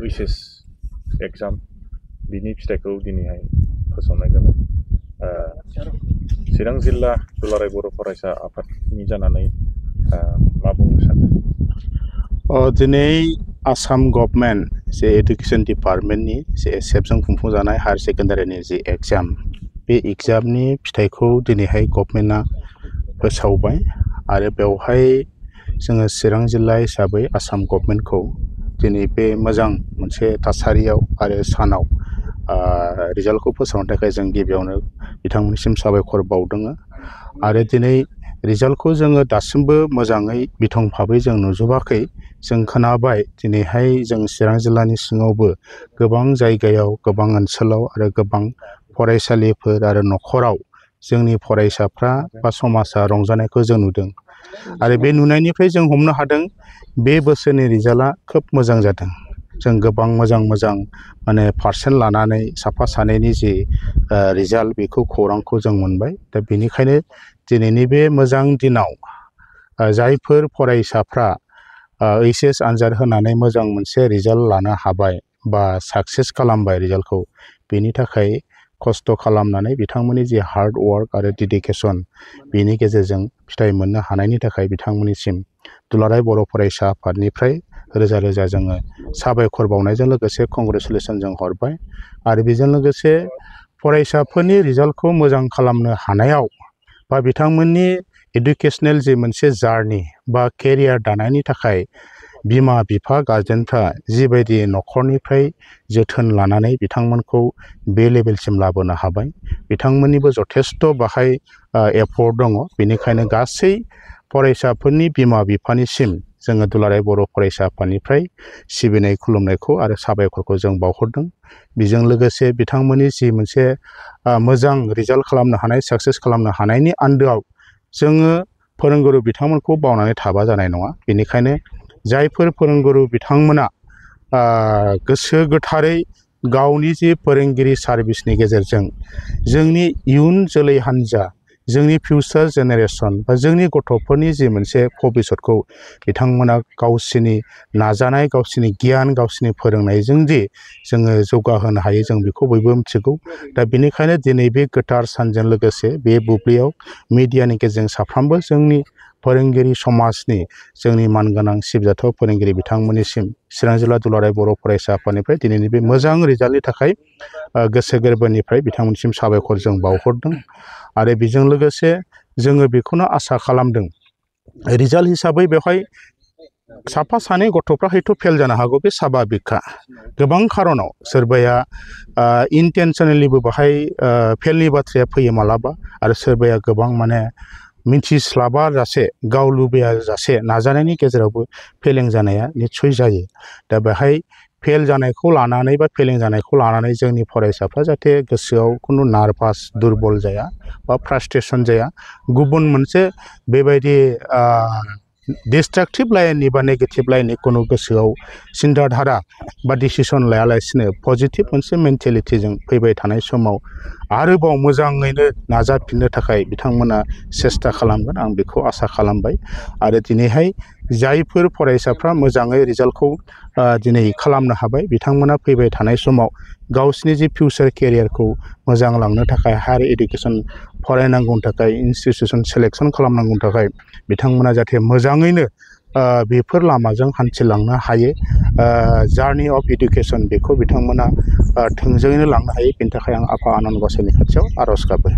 HS exam बिनि फिथाइखौ दिनैहाय फोसावनाय जाबाय। चिरां जिल्ला दुलाराय बर' फरायसा आफादनि जानानै मा बुंनो सानो? दिनै आसाम गभर्नमेन्ट जे एडुकेशन डिपार्टमेन्टनि जे एसेबजों खुंफुंजानाय हायार सेकेन्डारिनि जे एग्जाम, बे एग्जामनि फिथाइखौ दिनैहाय गभर्नमेन्टआ फोसावबाय आरो बेवहाय जोङो चिरां जिल्ला हिसाबै आसाम गभर्नमेन्टखौ दिनै बे मोजां मोनसे थासारियाव आरो सानाव रिजाल्टखौ फोसावनो थाखाय जों गिबियावनो बिथांमोननिसिम साबायखर बावदों। आरो दिनै रिजाल्टखौ जोङो दासिमबो मोजाङै बिथं भाबै जों नुजोबाखै। जों खोनाबाय दिनैहाय जों चिरां जिल्लानि सिङावबो गोबां जायगायाव, गोबां ओनसोलाव आरो गोबां फरायसालिफोर आरो न'खराव जोंनि फरायसाफ्रा बा समाजा रंजानायखौ जों नुदों। आरो बे नुनायनिफ्राय जों हमनो हादों बे बोसोरनि रिजाल्टआ खोब मोजां जादों। जों गोबां मोजां माने पार्सेन्ट लानानै साफा सानैनि जि रिजाल्ट बेखौ खौरांखौ जों मोनबाय। दा बेनिखायनो दिनैनि बे मोजां दिनाव जायफोर फरायसाफ्रा ओइचएस आनजाद होनानै मोजां मोनसे रिजाल्ट लानो हाबाय बा साक्सेस खालामबाय रिजाल्टखौ, बेनि थाखाय खस्थ' खालामनानै बिथांमोननि जि हार्ड वार्क आरो डेडिकेसन बेनि गेजेरजों फिथाइ मोननो हानायनि थाखाय बिथांमोननिसिम दुलाराय बर' फरायसा आफादनिफ्राय रोजा रोजा जोङो साबायखर बावनायजों लोगोसे कंग्रेसुलेसन जों हरबाय। आरो बेजों लोगोसे फरायसाफोरनि रिजाल्टखौ मोजां खालामनो हानायाव बा बिथांमोननि एडुकेसनेल जि मोनसे जार्नि बा केरियार दानायनि थाखाय बिमा बिफा गार्जेनफ्रा जिबायदि न'खरनिफ्राय जोथोन लानानै बिथांमोनखौ बे लेभेलसिम लाबोनो हाबाय, बिथांमोननिबो जथेस्थ' बाहाय एफर्ट दङ। बेनिखायनो गासै फरायसाफोरनि बिमा बिफानिसिम जोङो दुलाराय बर' फरायसा आफादनिफ्राय सिबिनाय खुलुमनायखौ आरो साबायखरखौ जों बावहरदों। बेजों लोगोसे बिथांमोननि जि मोनसे मोजां रिजाल्ट खालामनो हानाय, साक्सेस खालामनो हानायनि आन्दोआव जोङो फोरोंगुरु बिथांमोनखौ बावनानै थाबा जानाय नङा। बेनिखायनो जायफोर फोरोंगुरु बिथांमोना गोसो गोथारै गावनि जि फोरोंगिरि सार्भिसनि गेजेरजों जोंनि इयुन जोलै हान्जा, जोंनि फिउचार जेनेरेसन बा जोंनि गथ'फोरनि जि मोनसे भबिसतखौ बिथांमोना गावसिनि नाजानाय, गावसिनि गियान, गावसिनि फोरोंनायजों दि जोङो जौगाहोनो हायो, जों बेखौ बयबो मिथिगौ। दा बेनिखायनो दिनै बे गोथार सानजों लोगोसे बे बुब्लियाव मिडियानि गेजेरजों साफ्रोमबो जोंनि फोरोंगिरि समाजनि, जोंनि मानगोनां सिबिजाथाव फोरोंगिरि बिथांमोननिसिम चिरां जिल्ला दुलाराय बर' फरायसा आफादनिफ्राय दिनैनि बे मोजां रिजाल्टनि थाखाय गोसो गोरबोनिफ्राय बिथांमोननिसिम साबायखर जों बावहरदों। आरो बेजों लोगोसे जोङो बेखौनो आसा खालामदों, रिजाल्ट हिसाबै बेवहाय साफा सानै गथ'फ्रा हयथ' फेल जानो हागौ, बे स्वाभाबिकखा। गोबां खारनाव सोरबाया इनटेनसनेलिबो बाहाय फेलनि बाथ्राया फैयो मालाबा, आरो सोरबाया गोबां माने मिथिस्लाबा जासे, गाव लुबैया जासे नाजानायनि गेजेरावबो फेलें जानाया निस्सय जायो। दा बेहाय फेल जानायखौ लानानै बा फेलें जानायखौ लानानै जोंनि फरायसाफ्रा जाहाथे गोसोआव खुनु नार्भास, दुरबल जाया बा फ्रास्ट्रेसन जाया, गुबुन मोनसे बेबायदि डिस्ट्राक्टिभ लाइननि बा नेगेटिभ लाइननि खुनु गोसोआव सिन्ताधारा बा डिसिसन लायालासिनो पजिटिभ मोनसे मेन्टेलिटिजों फैबाय थानाय समाव आरोबाव मोजाङैनो नाजाफिननो थाखाय बिथांमोना सेस्था खालामगोन, आं बेखौ आसा खालामबाय। आरो दिनैहाय जायफोर फरायसाफ्रा मोजाङै रिजाल्टखौ दिनै खालामनो हाबाय, बिथांमोना फैबाय थानाय समाव गावसिनि जि फिउचार केरियारखौ मोजां लांनो थाखाय, हायार इडुकेसन फरायनांगौनि थाखाय, इनस्टिटिउसन सेलेक्सन खालामनांगौनि थाखाय बिथांमोना जाहाथे मोजाङैनो बेफोर लामाजों हान्थिलांनो हायो, जार्नि अफ इडुकेसन बेखौ बिथांमोना थोंजोङैनो लांनो हायो। बेनि थाखाय आं आफा आनान गसाइनि खाथियाव आर'ज गाबो।